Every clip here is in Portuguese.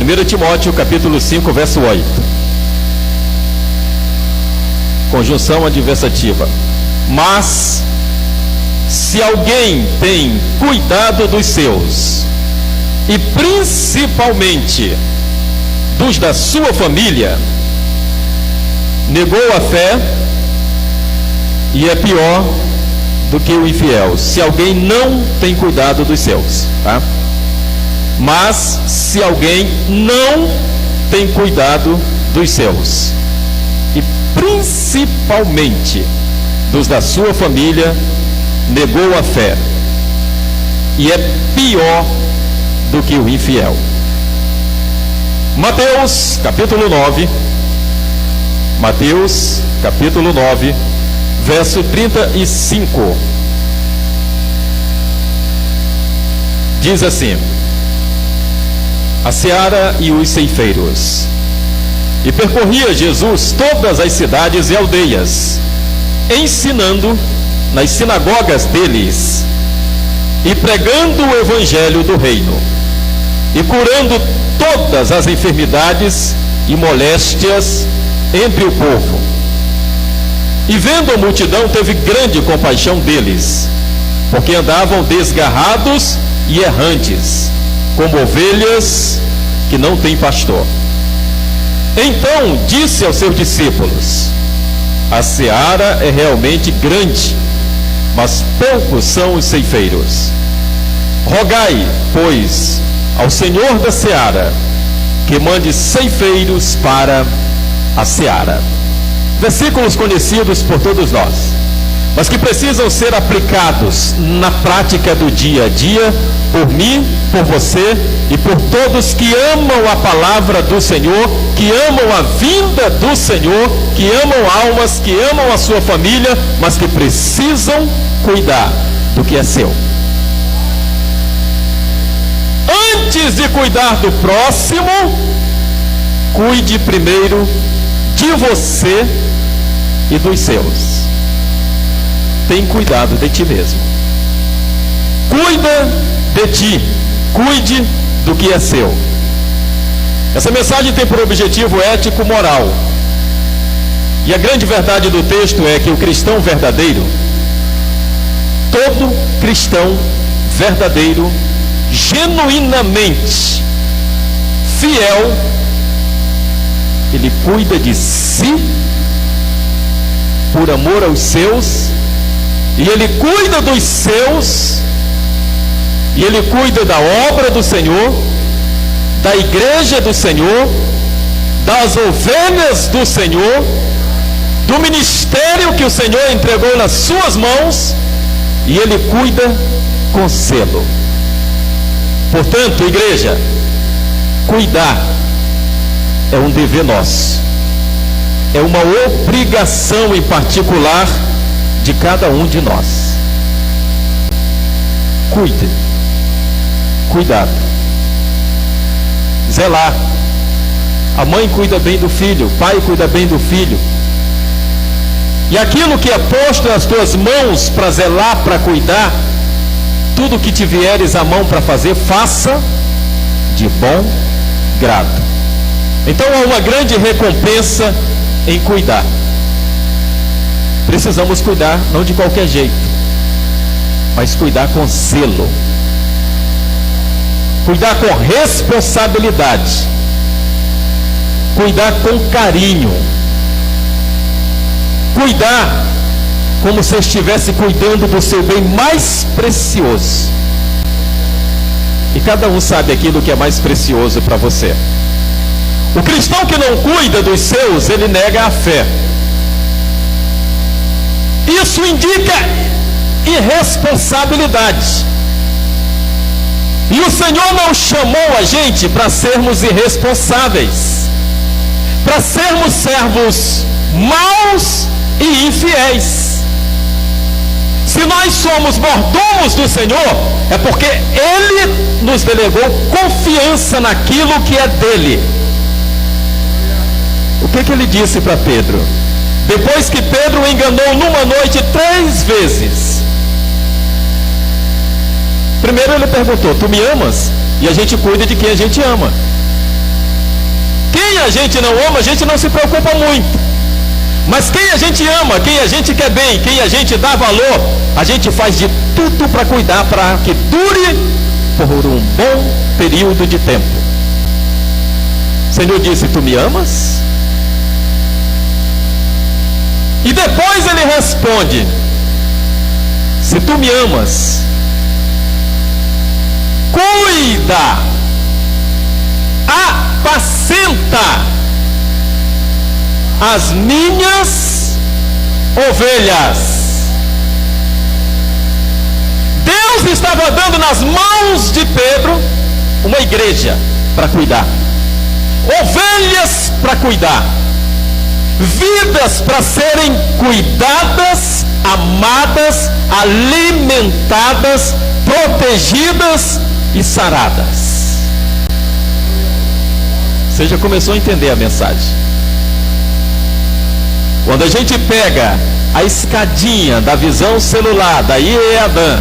1 Timóteo capítulo 5, verso 8. Conjunção adversativa. Mas, se alguém tem cuidado dos seus, e principalmente dos da sua família, negou a fé e é pior do que o infiel. Se alguém não tem cuidado dos seus, tá? Mas se alguém não tem cuidado dos seus, e principalmente dos da sua família, negou a fé e é pior do que o infiel. Mateus capítulo 9, Mateus capítulo 9, verso 35, diz assim: a seara e os ceifeiros. E percorria Jesus todas as cidades e aldeias, ensinando nas sinagogas deles, e pregando o evangelho do reino, e curando todas as enfermidades e moléstias entre o povo. E vendo a multidão, teve grande compaixão deles, porque andavam desgarrados e errantes, como ovelhas que não têm pastor. Então disse aos seus discípulos: a seara é realmente grande, mas poucos são os ceifeiros. Rogai, pois, ao Senhor da seara, que mande ceifeiros para a seara. Versículos conhecidos por todos nós, mas que precisam ser aplicados na prática do dia a dia, por mim, por você e por todos que amam a palavra do Senhor, que amam a vinda do Senhor, que amam almas, que amam a sua família, mas que precisam cuidar do que é seu. Antes de cuidar do próximo, cuide primeiro de você e dos seus. Tem cuidado de ti mesmo. Cuida de ti. Cuide do que é seu. Essa mensagem tem por objetivo ético-moral. E a grande verdade do texto é que o cristão verdadeiro, todo cristão verdadeiro, genuinamente fiel, ele cuida de si por amor aos seus, e ele cuida dos seus, e ele cuida da obra do Senhor, da igreja do Senhor, das ovelhas do Senhor, do ministério que o Senhor entregou nas suas mãos, e ele cuida com zelo. Portanto, igreja, cuidar é um dever nosso, é uma obrigação em particular de cada um de nós. Cuide, cuidado, zelar. A mãe cuida bem do filho, o pai cuida bem do filho. E aquilo que é posto nas tuas mãos para zelar, para cuidar, tudo que te vieres à mão para fazer, faça de bom grado. Então há uma grande recompensa em cuidar. Precisamos cuidar, não de qualquer jeito, mas cuidar com zelo, cuidar com responsabilidade, cuidar com carinho, cuidar como se estivesse cuidando do seu bem mais precioso. E cada um sabe aquilo que é mais precioso para você. O cristão que não cuida dos seus, ele nega a fé. Isso indica irresponsabilidade. E o Senhor não chamou a gente para sermos irresponsáveis, para sermos servos maus e infiéis. Se nós somos mordomos do Senhor, é porque Ele nos delegou confiança naquilo que é dele. O que Ele disse para Pedro? Depois que Pedro o enganou numa noite 3 vezes. Primeiro ele perguntou: tu me amas? E a gente cuida de quem a gente ama. quem a gente não ama, a gente não se preocupa muito. Mas quem a gente ama, quem a gente quer bem, quem a gente dá valor, a gente faz de tudo para cuidar, para que dure por um bom período de tempo. O Senhor disse: tu me amas? E depois ele responde: se tu me amas, cuida, apacenta as minhas ovelhas. Deus estava dando nas mãos de Pedro uma igreja para cuidar, ovelhas para cuidar, vidas para serem cuidadas, amadas, alimentadas, protegidas e saradas. Você já começou a entender a mensagem? Quando a gente pega a escadinha da visão celular da IEADAN,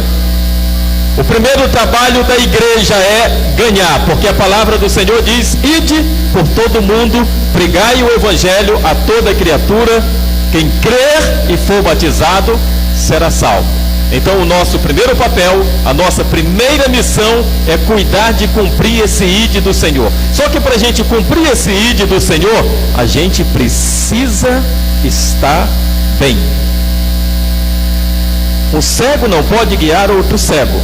o primeiro trabalho da igreja é ganhar, porque a palavra do Senhor diz: ide por todo mundo, pregai o evangelho a toda criatura, quem crer e for batizado será salvo. Então o nosso primeiro papel, a nossa primeira missão é cuidar de cumprir esse ide do Senhor. Só que para a gente cumprir esse ide do Senhor, a gente precisa estar bem. Um cego não pode guiar outro cego.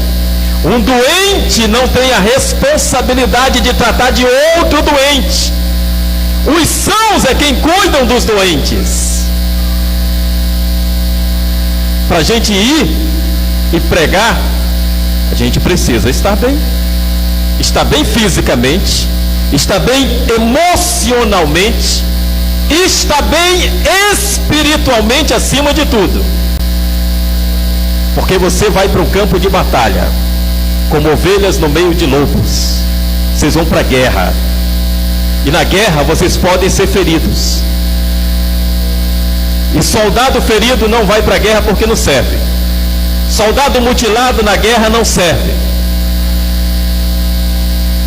Um doente não tem a responsabilidade de tratar de outro doente. Os sãos é quem cuidam dos doentes. Para a gente ir e pregar, a gente precisa estar bem. Estar bem fisicamente, estar bem emocionalmente, estar bem espiritualmente acima de tudo. Porque você vai para um campo de batalha, como ovelhas no meio de lobos. Vocês vão para a guerra. E na guerra vocês podem ser feridos. E soldado ferido não vai para a guerra porque não serve. Soldado mutilado na guerra não serve.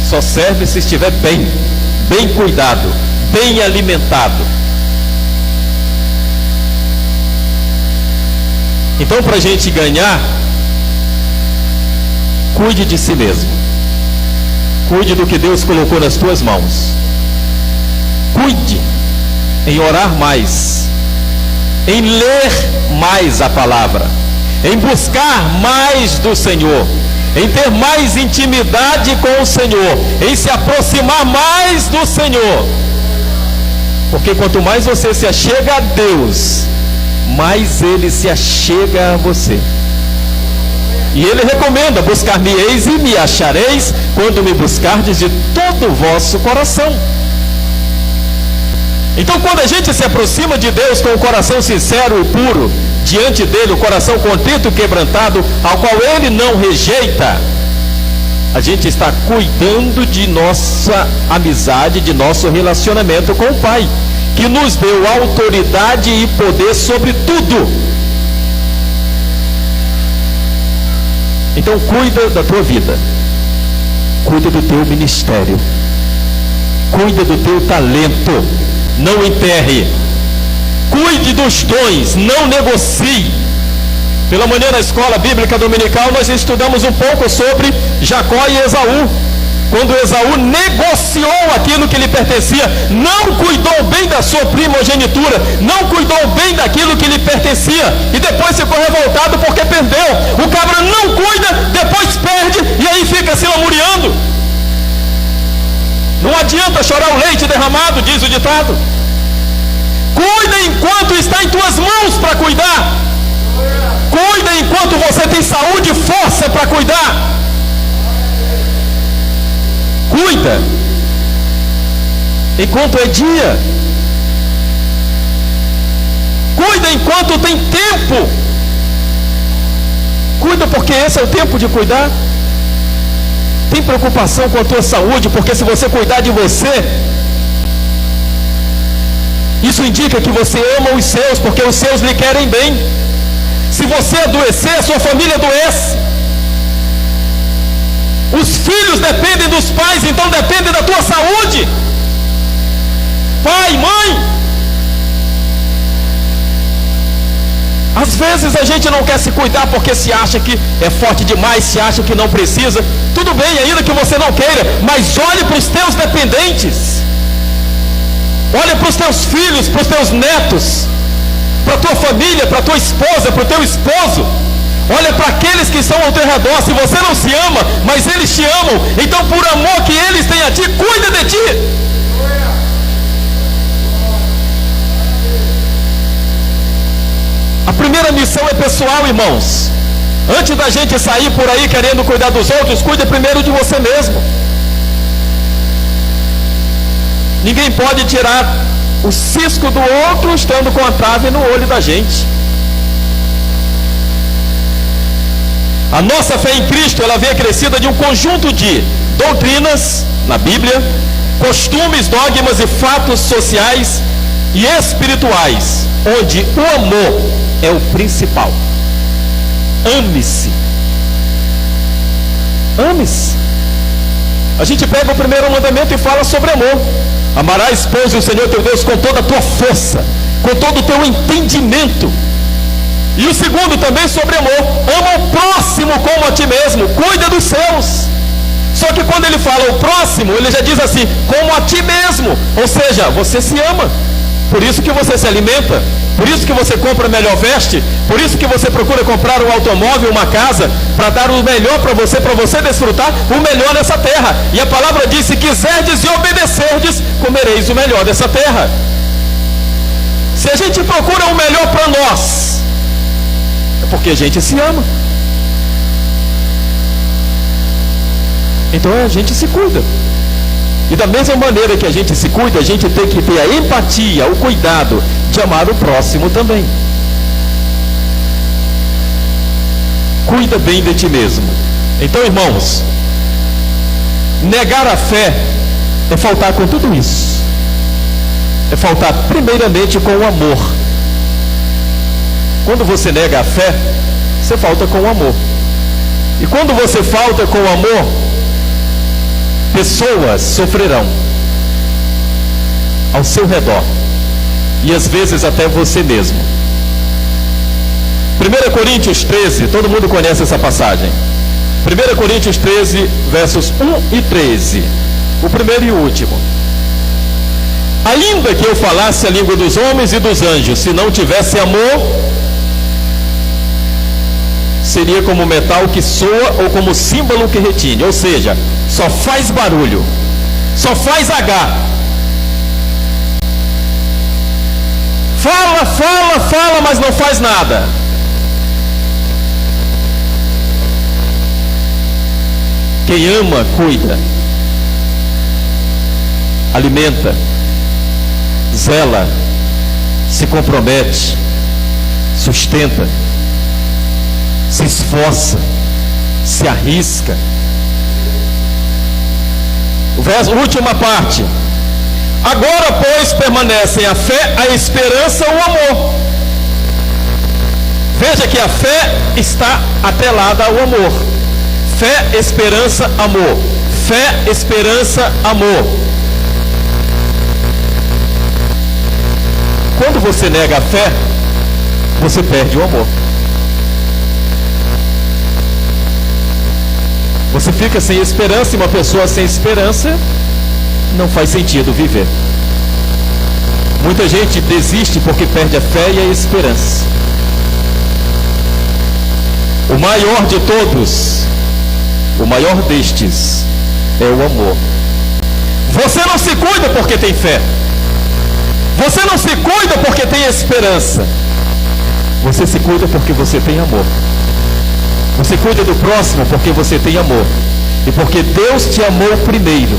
Só serve se estiver bem, bem cuidado, bem alimentado. Então, para a gente ganhar, cuide de si mesmo. Cuide do que Deus colocou nas tuas mãos. Cuide em orar mais, em ler mais a palavra, em buscar mais do Senhor, em ter mais intimidade com o Senhor, em se aproximar mais do Senhor. Porque quanto mais você se achega a Deus, mais Ele se achega a você. E Ele recomenda: buscar-me-eis e me achareis, quando me buscardes de todo o vosso coração. Então, quando a gente se aproxima de Deus com o coração sincero e puro, diante dele, o coração contrito e quebrantado, ao qual Ele não rejeita, a gente está cuidando de nossa amizade, de nosso relacionamento com o Pai, que nos deu autoridade e poder sobre tudo. Então cuida da tua vida, cuida do teu ministério, cuida do teu talento, não enterre. Cuide dos dons, não negocie. Pela manhã na escola bíblica dominical nós estudamos um pouco sobre Jacó e Esaú. Quando Esaú negociou aquilo que lhe pertencia, não cuidou bem da sua primogenitura, não cuidou bem daquilo que lhe pertencia, e depois ficou revoltado porque perdeu. O cabra não cuida, depois perde, e aí fica se lamuriando. Não adianta chorar o leite derramado, diz o ditado. Cuida enquanto está em tuas mãos para cuidar. Cuida enquanto você tem saúde e força para cuidar. Cuida enquanto é dia. Cuida enquanto tem tempo. Cuida porque esse é o tempo de cuidar. Tem preocupação com a tua saúde, porque se você cuidar de você, isso indica que você ama os seus, porque os seus lhe querem bem. Se você adoecer, a sua família adoece. Os filhos dependem dos pais, então dependem da tua saúde. pai, mãe. Às vezes a gente não quer se cuidar porque se acha que é forte demais, se acha que não precisa. Tudo bem, ainda que você não queira, mas olhe para os teus dependentes. Olha para os teus filhos, para os teus netos, para a tua família, para a tua esposa, para o teu esposo. Olha para aqueles que estão ao teu redor. Se você não se ama, mas eles te amam, então por amor que eles têm a ti, cuida de ti. A primeira missão é pessoal, irmãos. Antes da gente sair por aí querendo cuidar dos outros, cuide primeiro de você mesmo. Ninguém pode tirar o cisco do outro estando com a trave no olho da gente. A nossa fé em Cristo, ela vem acrescida de um conjunto de doutrinas na Bíblia, costumes, dogmas e fatos sociais e espirituais, onde o amor é o principal. Ame-se. Ame-se. A gente pega o primeiro mandamento e fala sobre amor. Amarás, pois, o Senhor teu Deus com toda a tua força, com todo o teu entendimento. E o segundo também sobre amor. Ama o próximo como a ti mesmo. Cuida dos seus. Só que quando ele fala o próximo, ele já diz assim, como a ti mesmo. Ou seja, você se ama. Por isso que você se alimenta. Por isso que você compra a melhor veste. Por isso que você procura comprar um automóvel, uma casa, para dar o melhor para você desfrutar o melhor dessa terra. E a palavra diz, se quiserdes e obedecerdes, comereis o melhor dessa terra. Se a gente procura o melhor para nós, é porque a gente se ama. Então a gente se cuida. E da mesma maneira que a gente se cuida, a gente tem que ter a empatia, o cuidado de amar o próximo também. Cuida bem de ti mesmo. Então, irmãos, negar a fé é faltar com tudo isso. É faltar primeiramente com o amor. Quando você nega a fé, você falta com o amor. E quando você falta com o amor, pessoas sofrerão ao seu redor. E às vezes até você mesmo. 1 Coríntios 13, todo mundo conhece essa passagem. 1 Coríntios 13, versos 1 e 13. O primeiro e o último. Ainda que eu falasse a língua dos homens e dos anjos, se não tivesse amor, seria como metal que soa ou como símbolo que retine. Ou seja, só faz barulho, só faz H. Fala, mas não faz nada. Quem ama, cuida, alimenta, zela, se compromete, sustenta, se esforça, se arrisca. O verso, última parte. Agora, pois, permanecem a fé, a esperança, o amor. Veja que a fé está atrelada ao amor. Fé, esperança, amor. Fé, esperança, amor. Quando você nega a fé, você perde o amor. Você fica sem esperança, e uma pessoa sem esperança não faz sentido viver. Muita gente desiste porque perde a fé e a esperança. O maior de todos, o maior destes, é o amor. Você não se cuida porque tem fé. Você não se cuida porque tem esperança. Você se cuida porque você tem amor. Você cuida do próximo porque você tem amor. E porque Deus te amou primeiro.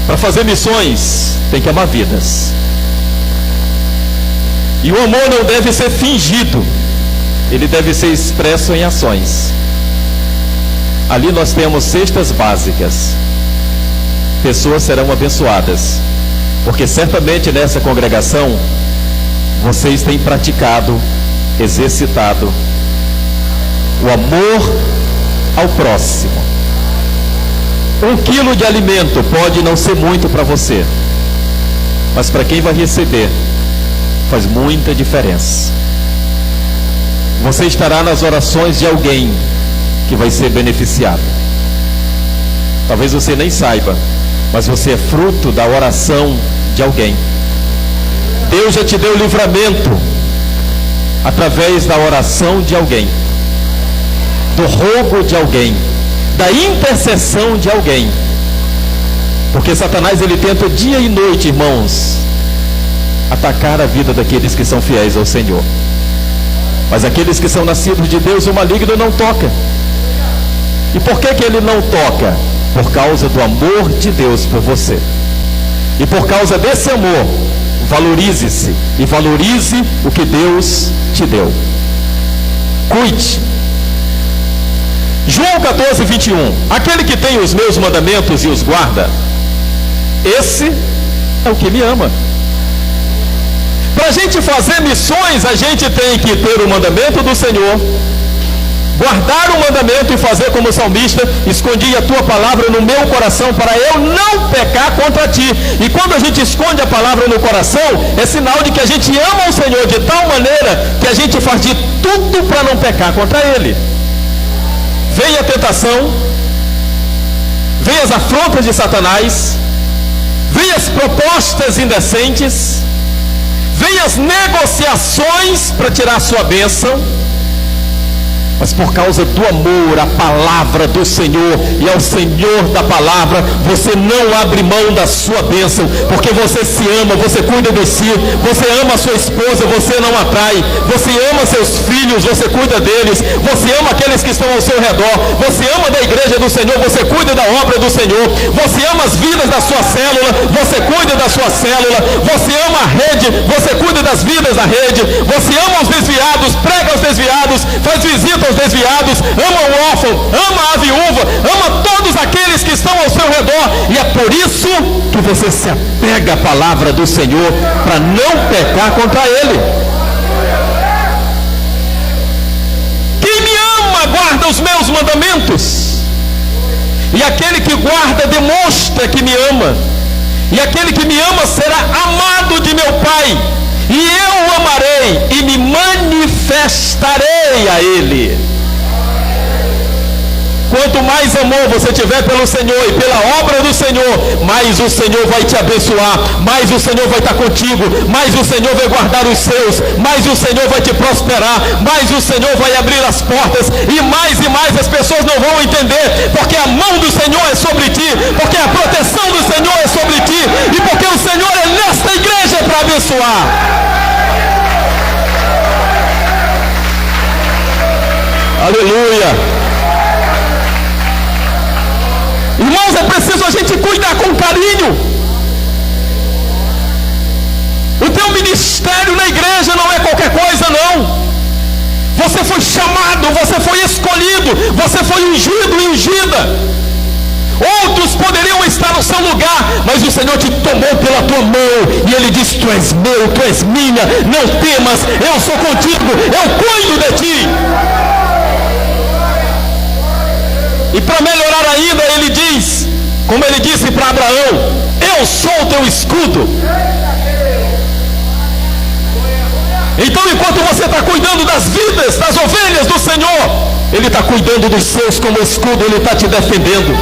Para fazer missões, tem que amar vidas. E o amor não deve ser fingido. Ele deve ser expresso em ações. Ali nós temos cestas básicas. Pessoas serão abençoadas. Porque certamente nessa congregação, vocês têm praticado, exercitado o amor ao próximo. 1 quilo de alimento pode não ser muito para você, mas para quem vai receber, faz muita diferença. Você estará nas orações de alguém que vai ser beneficiado. Talvez você nem saiba, mas você é fruto da oração de alguém. Deus já te deu livramento através da oração de alguém, do rogo de alguém, da intercessão de alguém. Porque Satanás, ele tenta dia e noite, irmãos, atacar a vida daqueles que são fiéis ao Senhor. Mas aqueles que são nascidos de Deus, o maligno não toca. E por que ele não toca? Por causa do amor de Deus por você. E por causa desse amor, valorize-se e valorize o que Deus te deu. Cuide. João 14, 21. Aquele que tem os meus mandamentos e os guarda, esse é o que me ama. Para a gente fazer missões, a gente tem que ter o mandamento do Senhor, guardar o mandamento e fazer como o salmista: escondi a tua palavra no meu coração para eu não pecar contra ti. E quando a gente esconde a palavra no coração, é sinal de que a gente ama o Senhor de tal maneira que a gente faz de tudo para não pecar contra Ele. Vem a tentação, vem as afrontas de Satanás, vem as propostas indecentes, vem as negociações para tirar a sua bênção, mas por causa do amor à palavra do Senhor e ao Senhor da palavra, você não abre mão da sua bênção, porque você se ama, você cuida de si, você ama a sua esposa, você não atrai, você ama seus filhos, você cuida deles, você ama aqueles que estão ao seu redor, você ama da igreja do Senhor, você cuida da obra do Senhor, você ama as vidas da sua célula, você cuida da sua célula, você ama a rede, você cuida das vidas da rede, você ama os desviados, prega aos desviados, faz visita aos desviados, ama o órfão, ama a viúva, ama todos aqueles que estão ao seu redor. E é por isso que você se apega à palavra do Senhor, para não pecar contra Ele. Quem me ama guarda os meus mandamentos, e aquele que guarda demonstra que me ama, e aquele que me ama será amado de meu Pai, e eu o amarei e me manifestarei a Ele. Quanto mais amor você tiver pelo Senhor e pela obra do Senhor, mais o Senhor vai te abençoar, mais o Senhor vai estar contigo, mais o Senhor vai guardar os seus, mais o Senhor vai te prosperar, mais o Senhor vai abrir as portas, e mais as pessoas não vão entender, porque a mão do Senhor é sobre ti, porque a proteção do Senhor é sobre ti, e porque o Senhor é nesta igreja para abençoar. Aleluia. Irmãos, é preciso a gente cuidar com carinho. O teu ministério na igreja não é qualquer coisa, não. Você foi chamado, você foi escolhido, você foi ungido e ungida. Outros poderiam estar no seu lugar, mas o Senhor te tomou pela tua mão e Ele disse: tu és meu, tu és minha, não temas, eu sou contigo, eu cuido de ti. E para melhorar ainda, Ele diz, como Ele disse para Abraão: eu sou o teu escudo. Então, enquanto você está cuidando das vidas, das ovelhas do Senhor, Ele está cuidando dos seus como escudo, Ele está te defendendo.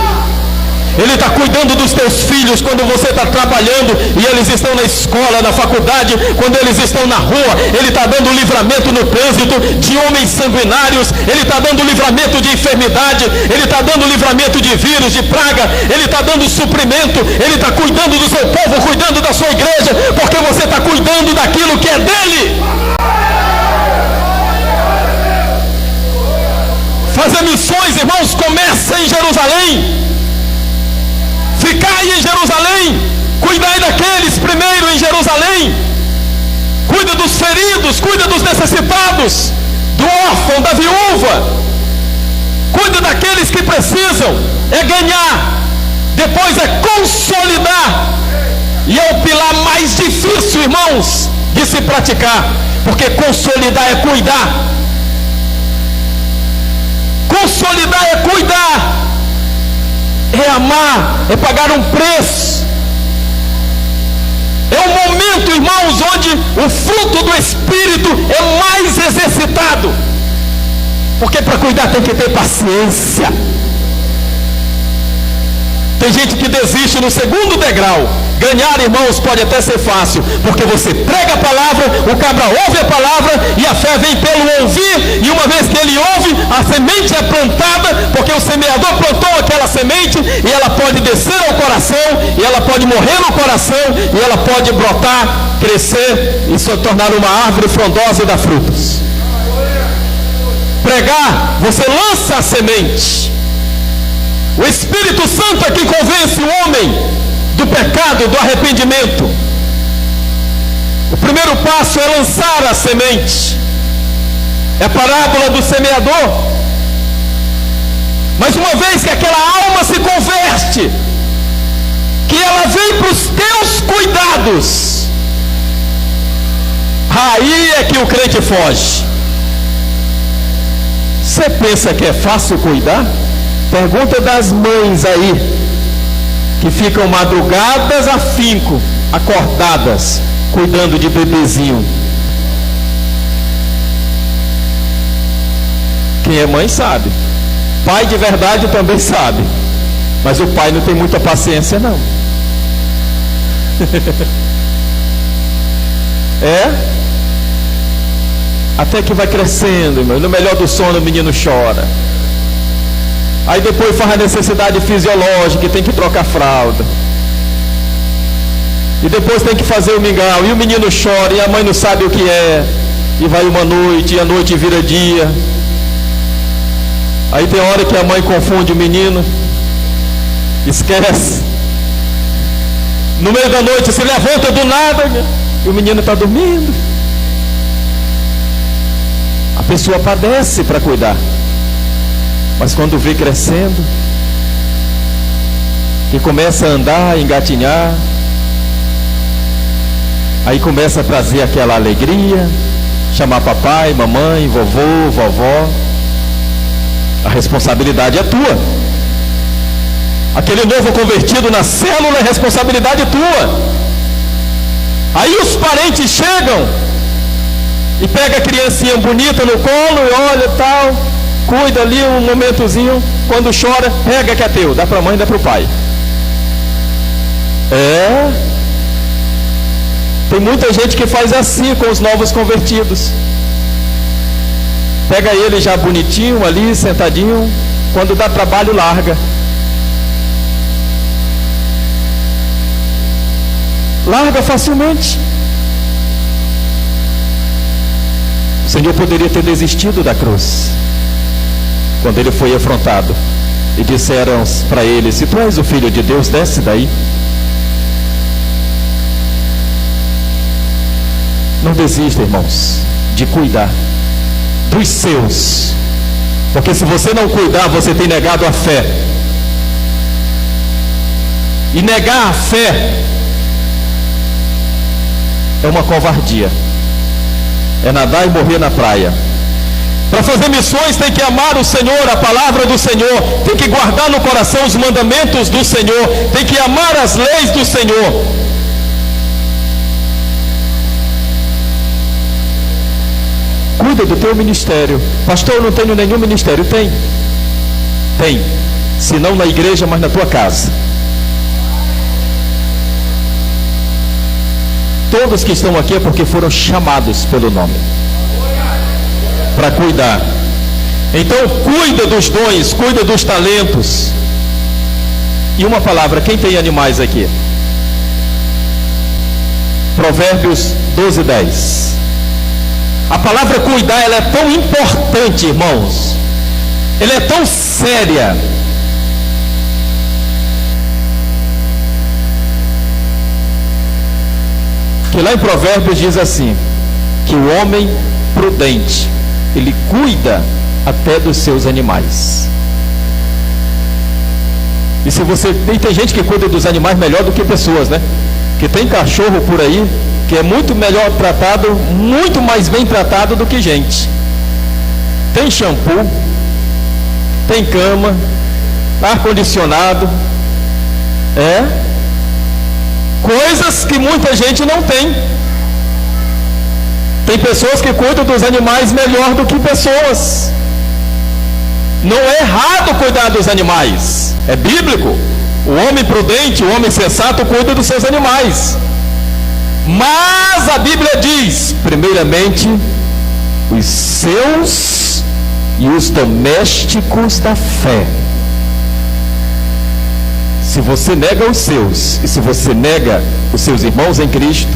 Ele está cuidando dos teus filhos quando você está trabalhando e eles estão na escola, na faculdade, quando eles estão na rua. Ele está dando livramento no trânsito de homens sanguinários, Ele está dando livramento de enfermidade, Ele está dando livramento de vírus, de praga, Ele está dando suprimento, Ele está cuidando do seu povo, cuidando da sua igreja, porque você está cuidando daquilo que é dele. Fazer missões, irmãos, começa em Jerusalém. Ficai em Jerusalém, cuidai daqueles primeiro em Jerusalém, cuida dos feridos, cuida dos necessitados, do órfão, da viúva, cuida daqueles que precisam. É ganhar, depois é consolidar, e é o pilar mais difícil, irmãos, de se praticar, porque consolidar é cuidar, consolidar é cuidar. é amar, é pagar um preço. É um momento, irmãos, onde o fruto do Espírito é mais exercitado. Porque para cuidar tem que ter paciência. Tem gente que desiste no segundo degrau. Ganhar, irmãos, pode até ser fácil, porque você prega a palavra, o cabra ouve a palavra, e a fé vem pelo ouvir, e uma vez que ele ouve, a semente é plantada, porque o semeador plantou aquela semente, e ela pode descer ao coração, e ela pode morrer no coração, e ela pode brotar, crescer, e se tornar uma árvore frondosa e dar frutos. Pregar, você lança a semente. O Espírito Santo é quem convence o homem do pecado, do arrependimento. O primeiro passo é lançar a semente. É a parábola do semeador. Mas uma vez que aquela alma se converte, que ela vem para os teus cuidados, aí é que o crente foge. Você pensa que é fácil cuidar? Pergunta das mães aí, que ficam madrugadas afinco, acordadas, cuidando de bebezinho. Quem é mãe sabe. Pai de verdade também sabe. Mas o pai não tem muita paciência, não. Até que vai crescendo, irmão. No melhor do sono o menino chora. Aí depois faz a necessidade fisiológica, tem que trocar fralda. E depois tem que fazer o mingau. E o menino chora, e a mãe não sabe o que é. E vai uma noite, e a noite vira dia. Aí tem hora que a mãe confunde o menino. Esquece. No meio da noite se levanta do nada, e o menino está dormindo. A pessoa padece para cuidar. Mas quando vê crescendo, que começa a andar, engatinhar, aí começa a trazer aquela alegria, chamar papai, mamãe, vovô, vovó. A responsabilidade é tua. Aquele novo convertido na célula, a responsabilidade é tua. Aí os parentes chegam e pega a criancinha bonita no colo e olha tal, cuida ali um momentozinho, quando chora, pega que é teu, dá para a mãe, dá para o pai. Tem muita gente que faz assim com os novos convertidos. Pega ele já bonitinho ali, sentadinho, quando dá trabalho larga. Larga facilmente. O Senhor poderia ter desistido da cruz quando ele foi afrontado, e disseram para ele: se tu és o Filho de Deus, desce daí. Não desista, irmãos, de cuidar dos seus, porque se você não cuidar, você tem negado a fé, e negar a fé é uma covardia, é nadar e morrer na praia. Para fazer missões tem que amar o Senhor, a palavra do Senhor, tem que guardar no coração os mandamentos do Senhor, tem que amar as leis do Senhor. Cuida do teu ministério. Pastor, eu não tenho nenhum ministério. Tem, se não na igreja, mas na tua casa. Todos que estão aqui é porque foram chamados pelo nome para cuidar. Então cuida dos dons, cuida dos talentos. E uma palavra, quem tem animais aqui? Provérbios 12:10. A palavra cuidar, ela é tão importante, irmãos, ela é tão séria, que lá em Provérbios diz assim, que o homem prudente, ele cuida até dos seus animais. E se você tem gente que cuida dos animais melhor do que pessoas, né? Que tem cachorro por aí que é muito melhor tratado, muito mais bem tratado do que gente. Tem shampoo, tem cama, ar-condicionado, Coisas que muita gente não tem. Tem pessoas que cuidam dos animais melhor do que pessoas. Não é errado cuidar dos animais, é bíblico. O homem prudente, o homem sensato cuida dos seus animais. Mas a Bíblia diz, primeiramente, os seus e os domésticos da fé. Se você nega os seus, e se você nega os seus irmãos em Cristo,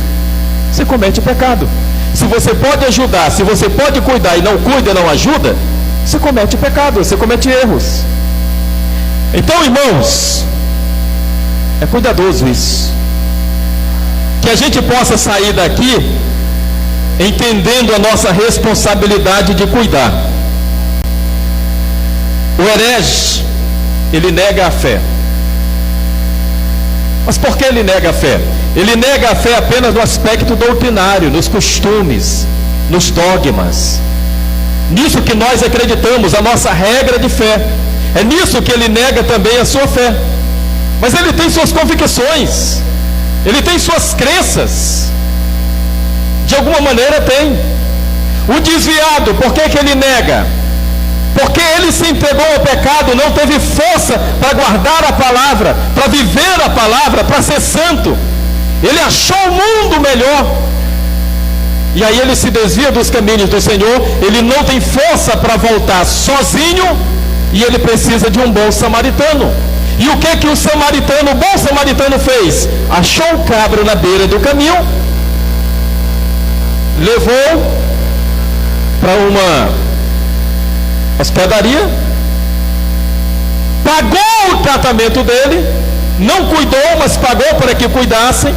você comete pecado. Se você pode ajudar, se você pode cuidar e não cuida, não ajuda, você comete pecado, você comete erros. Então, irmãos, é cuidadoso isso. Que a gente possa sair daqui entendendo a nossa responsabilidade de cuidar. O herege, ele nega a fé. Mas por que ele nega a fé? Ele nega a fé apenas no aspecto doutrinário, nos costumes, nos dogmas. Nisso que nós acreditamos, a nossa regra de fé. É nisso que ele nega também a sua fé. Mas ele tem suas convicções, ele tem suas crenças. De alguma maneira tem. O desviado, por que ele nega? Porque ele se entregou ao pecado, não teve força para guardar a palavra, para viver a palavra, para ser santo. Ele achou o mundo melhor. E aí ele se desvia dos caminhos do Senhor, ele não tem força para voltar sozinho, e ele precisa de um bom samaritano. E o que o samaritano, o bom samaritano fez? Achou o cabro na beira do caminho, levou para uma hospedaria, pagou o tratamento dele, não cuidou, mas pagou para que cuidassem.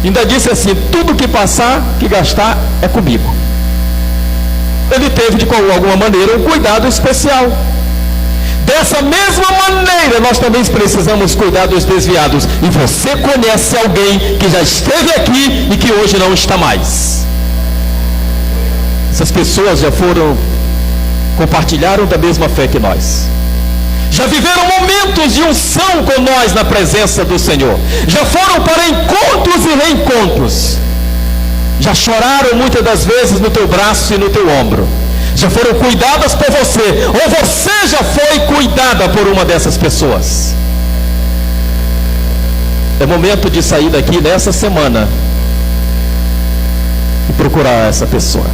Ainda disse assim: tudo que passar, que gastar, é comigo. Ele teve de alguma maneira um cuidado especial. Dessa mesma maneira, nós também precisamos cuidar dos desviados. E você conhece alguém que já esteve aqui e que hoje não está mais. Essas pessoas já compartilharam da mesma fé que nós. Já viveram momentos de unção com nós na presença do Senhor. Já foram para encontros e reencontros. Já choraram muitas das vezes no teu braço e no teu ombro. Já foram cuidadas por você, ou você já foi cuidada por uma dessas pessoas. É momento de sair daqui nessa semana e procurar essa pessoa.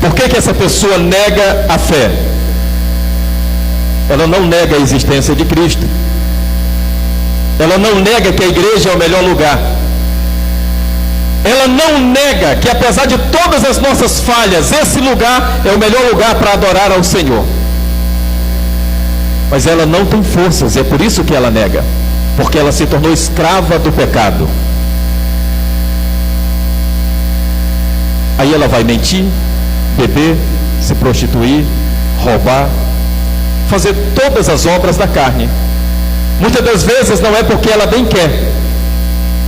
Por que essa pessoa nega a fé? Ela não nega a existência de Cristo. Ela não nega que a igreja é o melhor lugar. Ela não nega que, apesar de todas as nossas falhas, esse lugar é o melhor lugar para adorar ao Senhor. Mas ela não tem forças, e é por isso que ela nega, porque ela se tornou escrava do pecado. Aí ela vai mentir, beber, se prostituir, roubar, fazer todas as obras da carne. Muitas das vezes não é porque ela bem quer,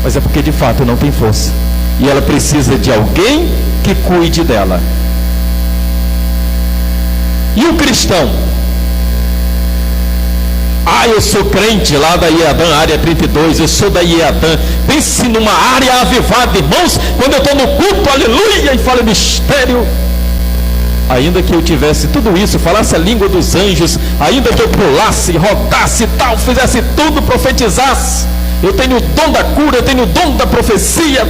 mas é porque de fato não tem força. E ela precisa de alguém que cuide dela. E o cristão? Eu sou crente lá da IEADAN, área 32, eu sou da IEADAN. Pense numa área avivada, irmãos, quando eu estou no culto, aleluia, e falo mistério. Ainda que eu tivesse tudo isso, falasse a língua dos anjos, ainda que eu pulasse, rodasse e tal, fizesse tudo, profetizasse, eu tenho o dom da cura, eu tenho o dom da profecia,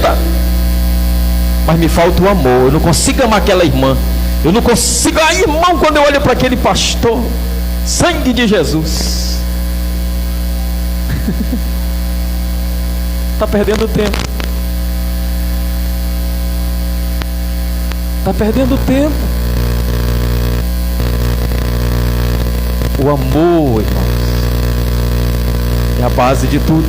mas me falta o amor. Eu não consigo amar aquela irmã, eu não consigo, irmão, quando eu olho para aquele pastor, sangue de Jesus. Está perdendo tempo. Está perdendo tempo. O amor, irmãos, é a base de tudo.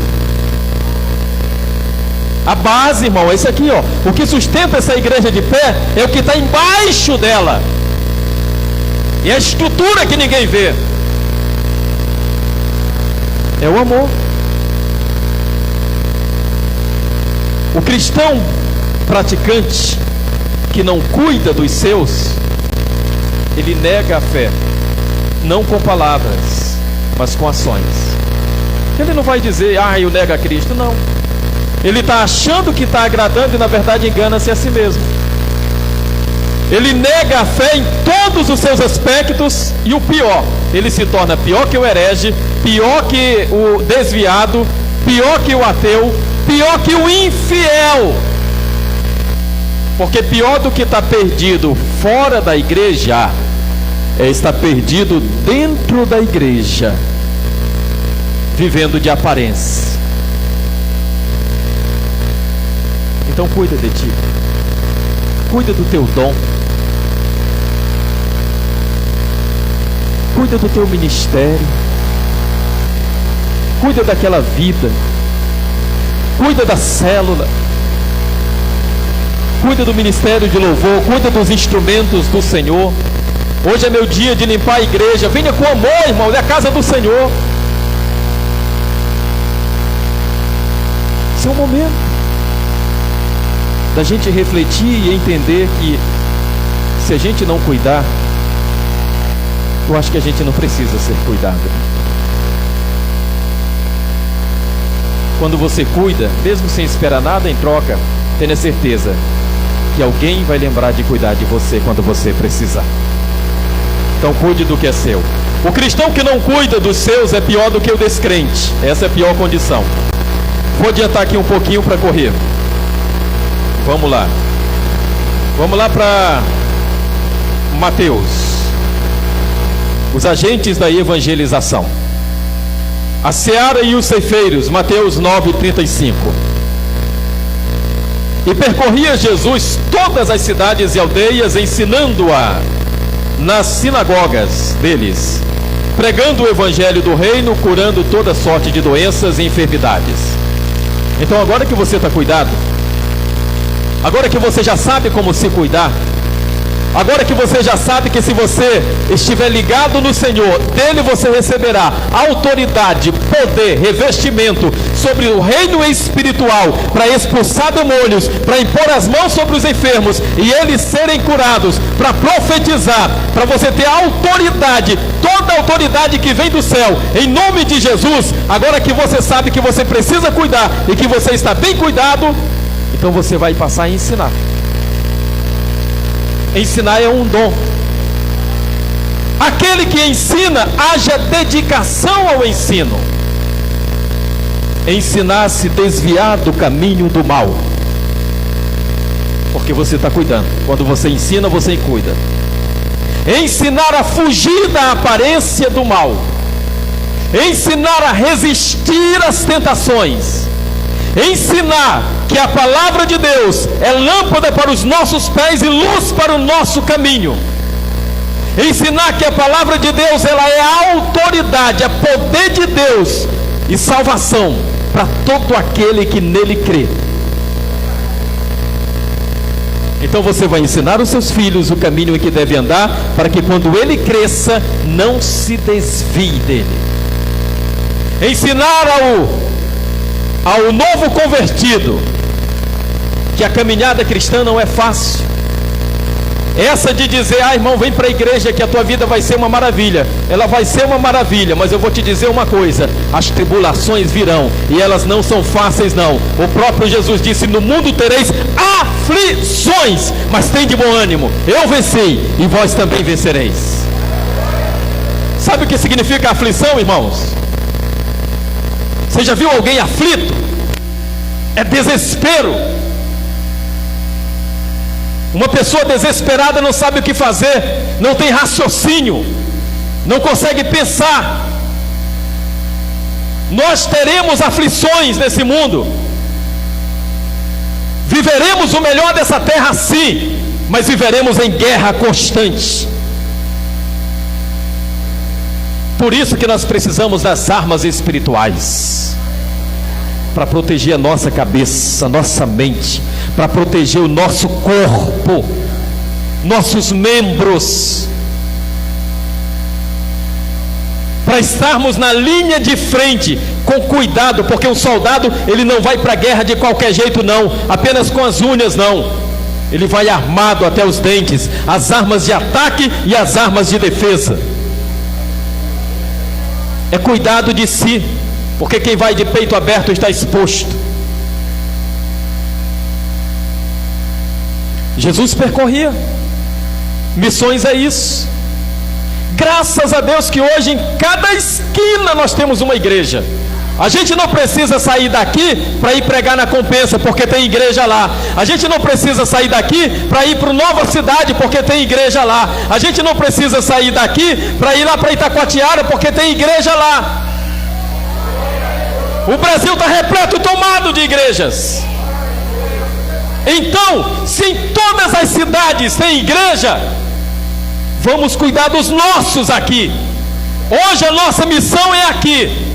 A base, irmão, é isso aqui, ó. O que sustenta essa igreja de pé é o que está embaixo dela. E a estrutura que ninguém vê é o amor. O cristão praticante que não cuida dos seus, ele nega a fé, não com palavras, mas com ações. Ele não vai dizer, eu nego a Cristo, não. Ele está achando que está agradando e na verdade engana-se a si mesmo. Ele nega a fé em todos os seus aspectos e o pior, ele se torna pior que o herege, pior que o desviado, pior que o ateu, pior que o infiel. Porque pior do que estar perdido fora da igreja é estar perdido dentro da igreja, vivendo de aparência. Então cuida de ti, cuida do teu dom, cuida do teu ministério, cuida daquela vida, cuida da célula, cuida do ministério de louvor, cuida dos instrumentos do Senhor. Hoje é meu dia de limpar a igreja. Venha com amor, irmão, é a casa do Senhor. Esse é o momento da gente refletir e entender que se a gente não cuidar, eu acho que a gente não precisa ser cuidado. Quando você cuida, mesmo sem esperar nada em troca, tenha certeza que alguém vai lembrar de cuidar de você quando você precisar. Então cuide do que é seu. O cristão que não cuida dos seus é pior do que o descrente. Essa é a pior condição. Vou adiantar aqui um pouquinho para correr. Vamos lá. Vamos lá para Mateus. Os agentes da evangelização. A seara e os ceifeiros. Mateus 9:35. E percorria Jesus todas as cidades e aldeias, ensinando-a nas sinagogas deles, pregando o evangelho do reino, curando toda sorte de doenças e enfermidades. Então agora que você está cuidado, agora que você já sabe como se cuidar, agora que você já sabe que se você estiver ligado no Senhor, dele você receberá autoridade, poder, revestimento sobre o reino espiritual, para expulsar demônios, para impor as mãos sobre os enfermos e eles serem curados, para profetizar, para você ter autoridade, toda a autoridade que vem do céu, em nome de Jesus. Agora que você sabe que você precisa cuidar e que você está bem cuidado, então você vai passar a ensinar. Ensinar é um dom. Aquele que ensina, haja dedicação ao ensino. Ensinar se desviar do caminho do mal, porque você está cuidando. Quando você ensina, você cuida. Ensinar a fugir da aparência do mal. Ensinar a resistir às tentações. Ensinar que a palavra de Deus é lâmpada para os nossos pés e luz para o nosso caminho. Ensinar que a palavra de Deus, ela é a autoridade, é poder de Deus e salvação para todo aquele que nele crê. Então você vai ensinar os seus filhos o caminho em que deve andar, para que quando ele cresça, não se desvie dele. Ensinar ao novo convertido que a caminhada cristã não é fácil. Essa de dizer, irmão, vem para a igreja que a tua vida vai ser uma maravilha. Ela vai ser uma maravilha, mas eu vou te dizer uma coisa: as tribulações virão, e elas não são fáceis não. O próprio Jesus disse: no mundo tereis aflições, mas tem de bom ânimo, eu venci e vós também vencereis. Sabe o que significa aflição, irmãos? Você já viu alguém aflito? É desespero. Uma pessoa desesperada não sabe o que fazer, não tem raciocínio, não consegue pensar. Nós teremos aflições nesse mundo, viveremos o melhor dessa terra sim, mas viveremos em guerra constante. Por isso que nós precisamos das armas espirituais, para proteger a nossa cabeça, a nossa mente, para proteger o nosso corpo, nossos membros, para estarmos na linha de frente, com cuidado, porque o soldado, ele não vai para a guerra de qualquer jeito não, apenas com as unhas não, ele vai armado até os dentes, as armas de ataque e as armas de defesa. É cuidado de si. porque quem vai de peito aberto está exposto. Jesus percorria. Missões é isso. Graças a Deus que hoje em cada esquina nós temos uma igreja. A gente não precisa sair daqui para ir pregar na Compensa, porque tem igreja lá. A gente não precisa sair daqui para ir para Nova Cidade, porque tem igreja lá. A gente não precisa sair daqui para ir lá para Itacoatiara, porque tem igreja lá. O Brasil está repleto e tomado de igrejas. Então, se em todas as cidades tem igreja, vamos cuidar dos nossos aqui. Hoje a nossa missão é aqui.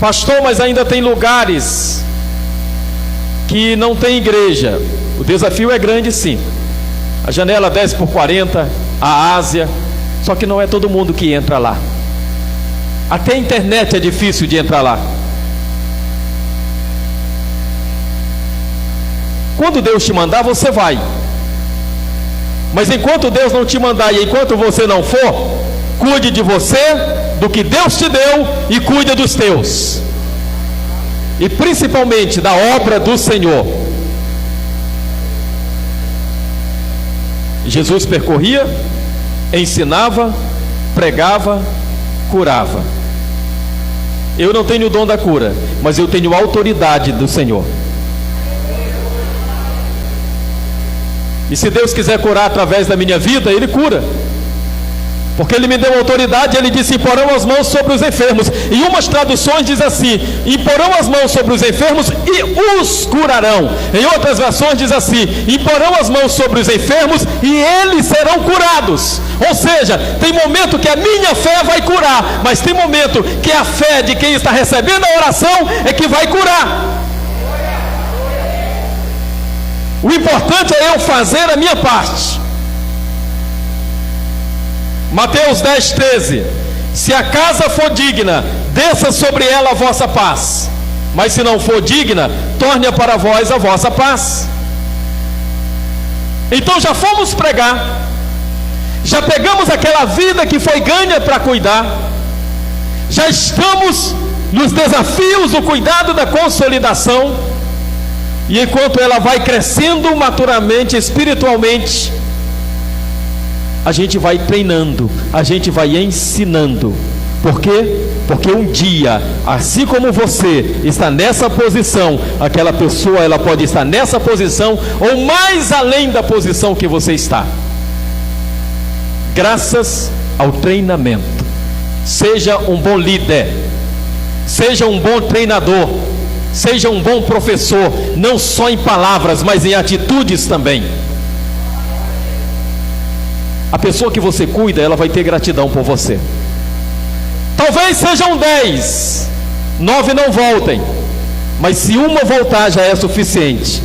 Pastor, mas ainda tem lugares que não tem igreja. O desafio é grande, sim. A janela 10x40, a Ásia. Só que não é todo mundo que entra lá. Até a internet é difícil de entrar lá. Quando Deus te mandar, você vai. Mas enquanto Deus não te mandar e enquanto você não for, cuide de você, do que Deus te deu, e cuide dos teus. E principalmente da obra do Senhor. Jesus percorria, ensinava, pregava, curava. Eu não tenho o dom da cura, mas eu tenho a autoridade do Senhor. E se Deus quiser curar através da minha vida, Ele cura. Porque Ele me deu autoridade. Ele disse: imporão as mãos sobre os enfermos. Em umas traduções diz assim: imporão as mãos sobre os enfermos e os curarão. Em outras versões diz assim: imporão as mãos sobre os enfermos e eles serão curados. Ou seja, tem momento que a minha fé vai curar, mas tem momento que a fé de quem está recebendo a oração é que vai curar. O importante é eu fazer a minha parte. Mateus 10:13: se a casa for digna, desça sobre ela a vossa paz, mas se não for digna, torne para vós a vossa paz. Então já fomos pregar, já pegamos aquela vida que foi ganha para cuidar, já estamos nos desafios do cuidado da consolidação. E enquanto ela vai crescendo maturamente, espiritualmente, a gente vai treinando, a gente vai ensinando. Por quê? Porque um dia, assim como você está nessa posição, aquela pessoa ela pode estar nessa posição ou mais além da posição que você está. Graças ao treinamento. Seja um bom líder, seja um bom treinador, seja um bom professor, não só em palavras, mas em atitudes também. A pessoa que você cuida, ela vai ter gratidão por você. Talvez sejam 10, 9 não voltem, mas se uma voltar já é suficiente.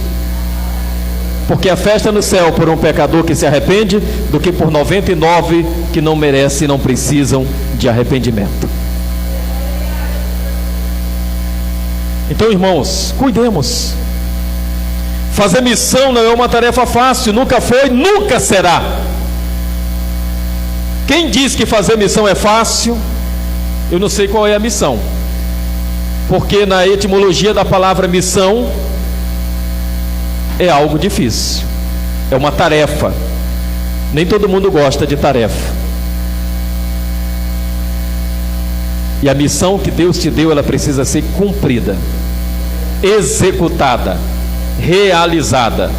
Porque a festa no céu por um pecador que se arrepende, do que por 99 que não merecem e não precisam de arrependimento. Então, irmãos, cuidemos. Fazer missão não é uma tarefa fácil, nunca foi, nunca será. Quem diz que fazer missão é fácil, eu não sei qual é a missão. Porque na etimologia da palavra missão, é algo difícil, é uma tarefa. Nem todo mundo gosta de tarefa. E a missão que Deus te deu, ela precisa ser cumprida, executada, realizada.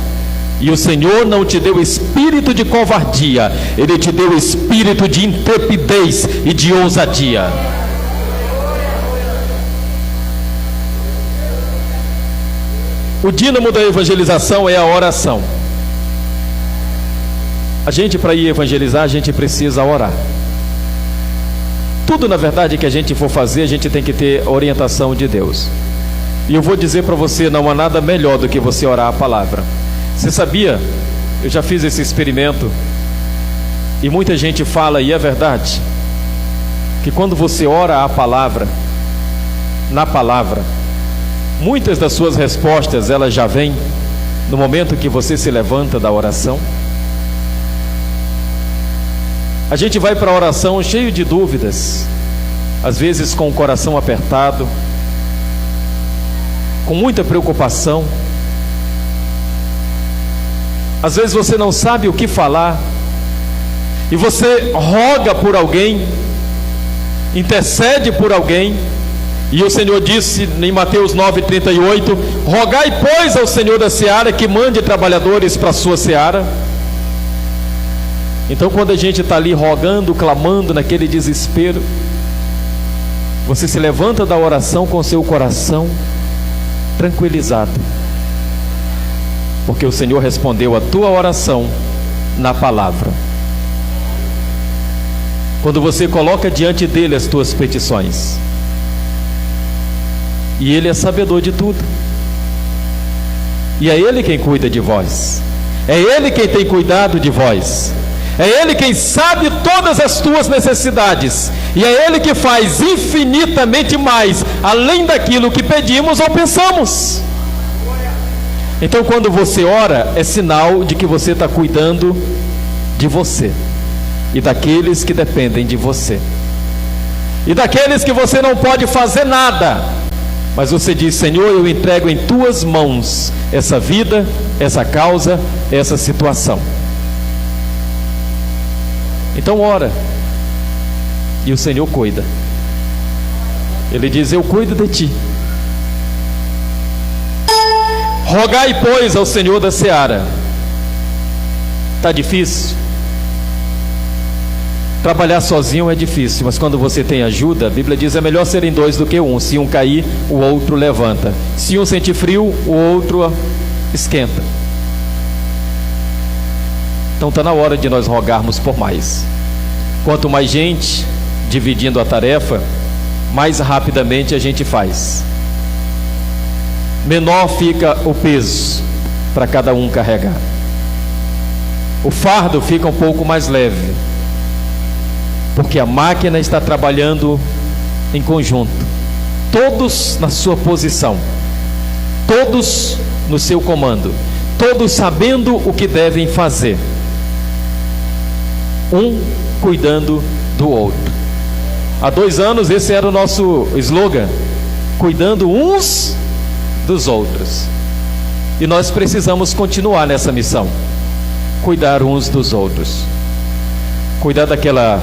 E o Senhor não te deu espírito de covardia, Ele te deu espírito de intrepidez e de ousadia. O dínamo da evangelização é a oração. A gente, para ir evangelizar, a gente precisa orar. Tudo, na verdade, que a gente for fazer, a gente tem que ter orientação de Deus. E eu vou dizer para você, não há nada melhor do que você orar a palavra. Você sabia? Eu já fiz esse experimento, e muita gente fala, e é verdade, que quando você ora a palavra, na palavra, muitas das suas respostas, elas já vêm no momento que você se levanta da oração. A gente vai para a oração cheio de dúvidas, às vezes com o coração apertado, com muita preocupação. Às vezes você não sabe o que falar, e você roga por alguém, intercede por alguém, e o Senhor disse em Mateus 9:38: rogai, pois, ao Senhor da seara que mande trabalhadores para a sua seara. Então, quando a gente está ali rogando, clamando, naquele desespero, você se levanta da oração com seu coração tranquilizado, porque o Senhor respondeu a tua oração na palavra. Quando você coloca diante dele as tuas petições, e ele é sabedor de tudo, e é ele quem cuida de vós, é ele quem tem cuidado de vós, é ele quem sabe todas as tuas necessidades, e é ele que faz infinitamente mais além daquilo que pedimos ou pensamos. Então, quando você ora, é sinal de que você está cuidando de você e daqueles que dependem de você, e daqueles que você não pode fazer nada, mas você diz: Senhor, eu entrego em tuas mãos essa vida, essa causa, essa situação. Então ora, e o Senhor cuida. Ele diz: eu cuido de ti. Rogai, pois, ao Senhor da seara. Está difícil? Trabalhar sozinho é difícil, mas quando você tem ajuda, a Bíblia diz: é melhor serem dois do que um. Se um cair, o outro levanta. Se um sente frio, o outro esquenta. Então está na hora de nós rogarmos por mais. Quanto mais gente dividindo a tarefa, mais rapidamente a gente faz. Menor fica o peso para cada um carregar. O fardo fica um pouco mais leve, porque a máquina está trabalhando em conjunto, todos na sua posição, todos no seu comando, todos sabendo o que devem fazer, um cuidando do outro. Há 2 anos esse era o nosso slogan: cuidando uns dos outros. E nós precisamos continuar nessa missão, cuidar uns dos outros, cuidar daquela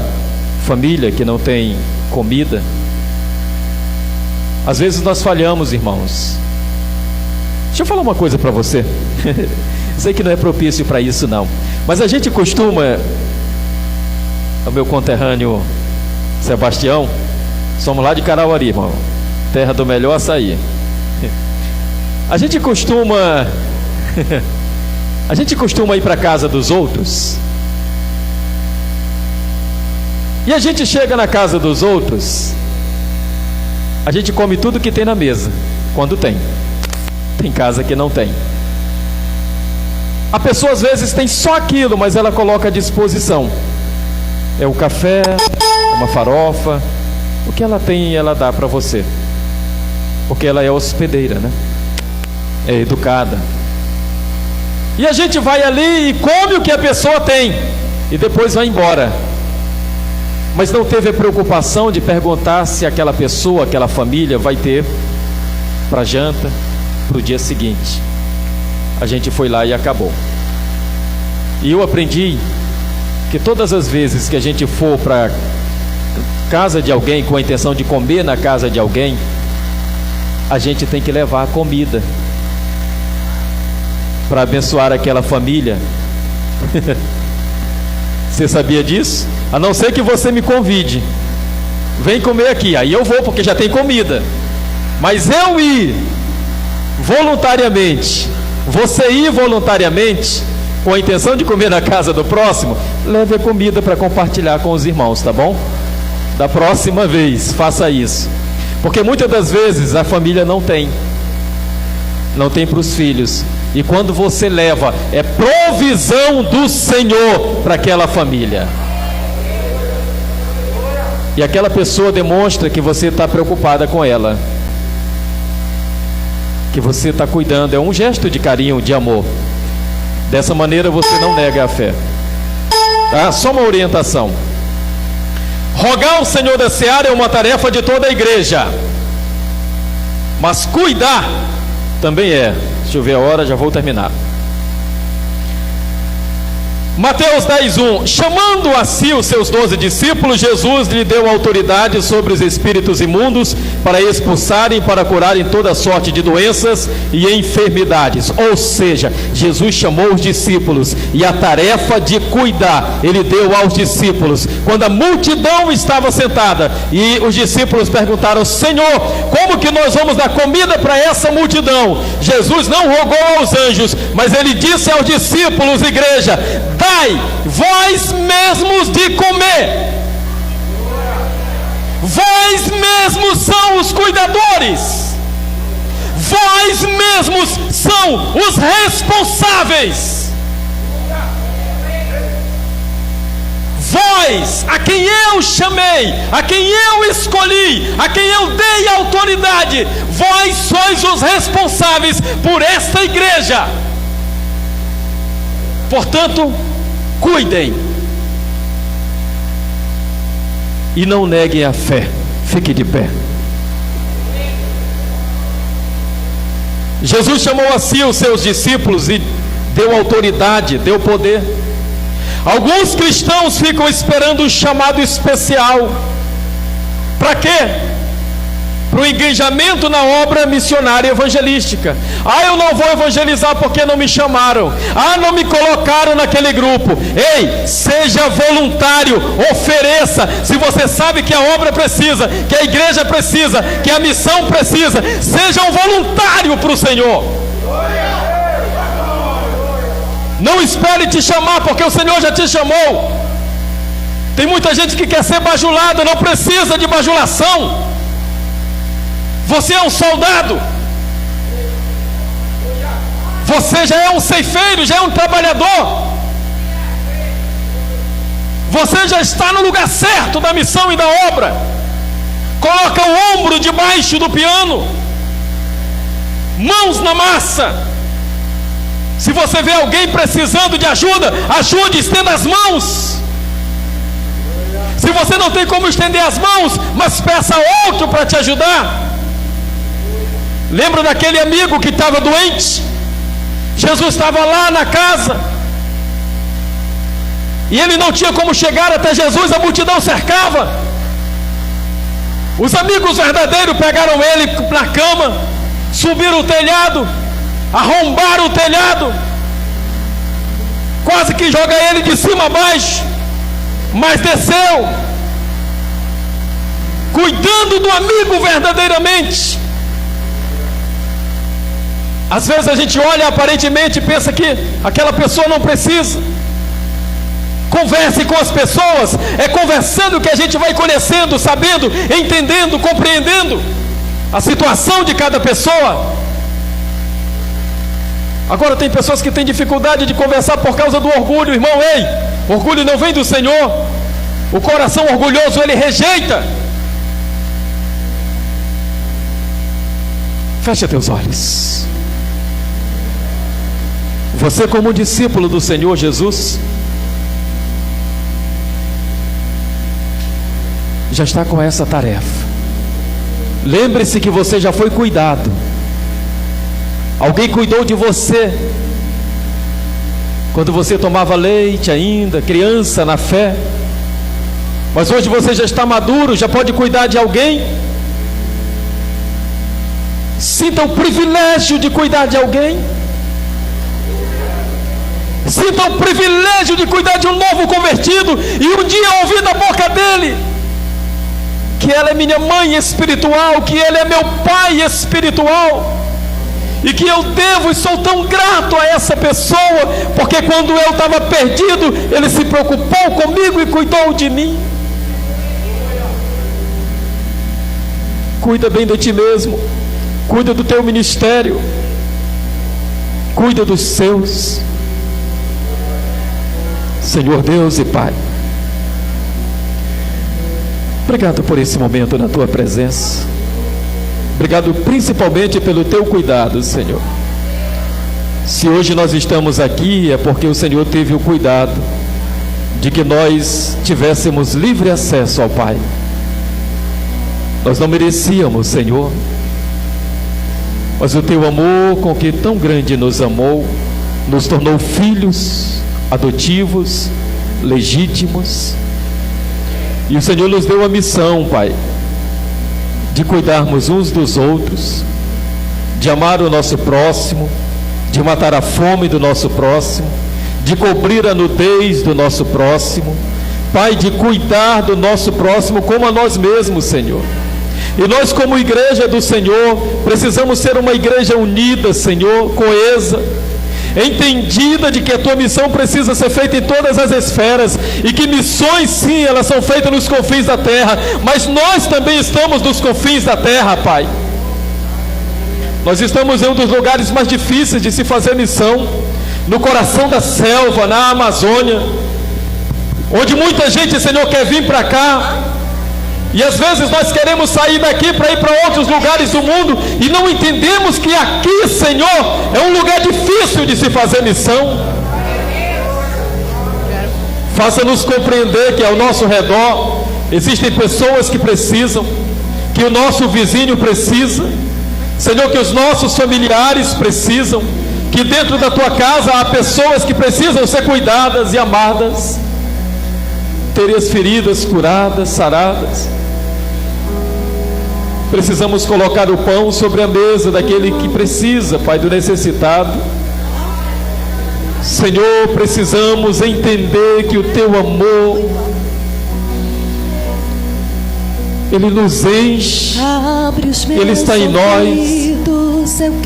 família que não tem comida. Às vezes nós falhamos, irmãos. Deixa eu falar uma coisa para você. Sei que não é propício para isso não, mas a gente costuma, o meu conterrâneo Sebastião, somos lá de Carauari, irmão, terra do melhor açaí. A gente costuma ir para a casa dos outros, e a gente chega na casa dos outros, a gente come tudo que tem na mesa, quando tem casa que não tem. A pessoa às vezes tem só aquilo, mas ela coloca à disposição. É o café, é uma farofa, o que ela tem ela dá para você, porque ela é hospedeira, né? É educada. E a gente vai ali e come o que a pessoa tem, e depois vai embora, mas não teve a preocupação de perguntar se aquela pessoa, aquela família vai ter para janta, para o dia seguinte. A gente foi lá e acabou. E eu aprendi que todas as vezes que a gente for para casa de alguém com a intenção de comer na casa de alguém, a gente tem que levar a comida para abençoar aquela família. Você sabia disso? A não ser que você me convide, vem comer aqui, aí eu vou, porque já tem comida. Mas eu ir voluntariamente, você ir voluntariamente, com a intenção de comer na casa do próximo, leve a comida para compartilhar com os irmãos, tá bom? Da próxima vez, faça isso, porque muitas das vezes a família não tem para os filhos, e quando você leva, é provisão do Senhor para aquela família, e aquela pessoa demonstra que você está preocupada com ela, que você está cuidando. É um gesto de carinho, de amor. Dessa maneira você não nega a fé, tá? Só uma orientação. Rogar ao Senhor da seara é uma tarefa de toda a igreja, mas cuidar também é. Deixa eu ver a hora, já vou terminar. Mateus 10:1. Chamando a si os seus 12 discípulos, Jesus lhe deu autoridade sobre os espíritos imundos para expulsarem, para curarem toda sorte de doenças e enfermidades. Ou seja, Jesus chamou os discípulos e a tarefa de cuidar ele deu aos discípulos. Quando a multidão estava sentada e os discípulos perguntaram: Senhor, como que nós vamos dar comida para essa multidão? Jesus não rogou aos anjos, mas ele disse aos discípulos, igreja: dai vós mesmos de comer. Vós mesmos são os cuidadores. Vós mesmos são os responsáveis. Vós, a quem eu chamei, a quem eu escolhi, a quem eu dei autoridade, vós sois os responsáveis por esta igreja. Portanto, cuidem e não neguem a fé. Fique de pé. Jesus chamou a si os seus discípulos e deu autoridade, deu poder. Alguns cristãos ficam esperando um chamado especial. Para quê? Para o engajamento na obra missionária evangelística. Eu não vou evangelizar porque não me chamaram. Não me colocaram naquele grupo. Ei, seja voluntário, ofereça. Se você sabe que a obra precisa, que a igreja precisa, que a missão precisa, seja um voluntário para o Senhor. Não espere te chamar, porque o Senhor já te chamou. Tem muita gente que quer ser bajulada, não precisa de bajulação. Você é um soldado. Você já é um ceifeiro, já é um trabalhador. Você já está no lugar certo da missão e da obra. Coloca o ombro debaixo do piano, mãos na massa. Se você vê alguém precisando de ajuda, ajude, estenda as mãos. Se você não tem como estender as mãos, mas peça outro para te ajudar. Lembra daquele amigo que estava doente? Jesus estava lá na casa e ele não tinha como chegar até Jesus, a multidão cercava. Os amigos verdadeiros pegaram ele na cama, subiram o telhado, arrombaram o telhado, quase que joga ele de cima a baixo, mas desceu, cuidando do amigo verdadeiramente. Às vezes a gente olha aparentemente e pensa que aquela pessoa não precisa. Converse com as pessoas. É conversando que a gente vai conhecendo, sabendo, entendendo, compreendendo a situação de cada pessoa. Agora tem pessoas que têm dificuldade de conversar por causa do orgulho. Irmão, ei, orgulho não vem do Senhor. O coração orgulhoso ele rejeita. Fecha teus olhos. Você, como discípulo do Senhor Jesus, já está com essa tarefa. Lembre-se que você já foi cuidado. Alguém cuidou de você quando você tomava leite ainda, criança na fé. Mas hoje você já está maduro, já pode cuidar de alguém. Sinta o privilégio de cuidar de alguém. Sinta o privilégio de cuidar de um novo convertido e um dia ouvir da boca dele que ela é minha mãe espiritual, que ele é meu pai espiritual, e que eu devo e sou tão grato a essa pessoa, porque quando eu estava perdido, ele se preocupou comigo e cuidou de mim. Cuida bem de ti mesmo, cuida do teu ministério, cuida dos seus. Senhor Deus e Pai, obrigado por esse momento na tua presença. Obrigado principalmente pelo teu cuidado, Senhor. Se hoje nós estamos aqui é porque o Senhor teve o cuidado de que nós tivéssemos livre acesso ao Pai. Nós não merecíamos, Senhor, mas o Teu amor com que tão grande nos amou, nos tornou filhos adotivos, legítimos. E o Senhor nos deu a missão, Pai, de cuidarmos uns dos outros, de amar o nosso próximo, de matar a fome do nosso próximo, de cobrir a nudez do nosso próximo, Pai, de cuidar do nosso próximo como a nós mesmos, Senhor. E nós, como igreja do Senhor, precisamos ser uma igreja unida, Senhor, coesa, entendida de que a Tua missão precisa ser feita em todas as esferas, e que missões, sim, elas são feitas nos confins da terra, mas nós também estamos nos confins da terra, Pai. Nós estamos em um dos lugares mais difíceis de se fazer missão, no coração da selva, na Amazônia, onde muita gente, Senhor, quer vir para cá, e às vezes nós queremos sair daqui para ir para outros lugares do mundo, e não entendemos que aqui, Senhor, é um lugar difícil de se fazer missão. Faça-nos compreender que ao nosso redor existem pessoas que precisam, que o nosso vizinho precisa, Senhor, que os nossos familiares precisam, que dentro da Tua casa há pessoas que precisam ser cuidadas e amadas, ter as feridas curadas, saradas. Precisamos colocar o pão sobre a mesa daquele que precisa, Pai, do necessitado. Senhor, precisamos entender que o Teu amor, Ele nos enche, Ele está em nós,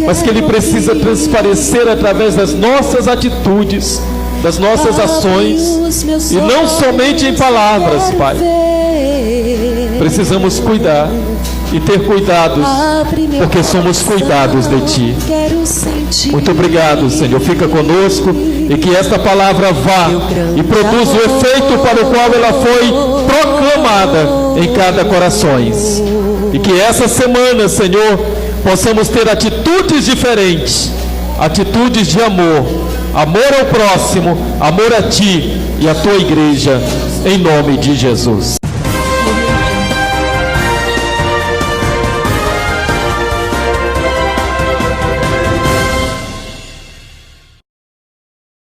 mas que Ele precisa transparecer através das nossas atitudes, das nossas ações, e não somente em palavras, Pai. Precisamos cuidar e ter cuidados, porque somos cuidados de Ti. Muito obrigado, Senhor. Fica conosco, e que esta palavra vá e produza o efeito para o qual ela foi proclamada em cada coração. E que essa semana, Senhor, possamos ter atitudes diferentes, atitudes de amor, amor ao próximo, amor a Ti e à Tua igreja, em nome de Jesus.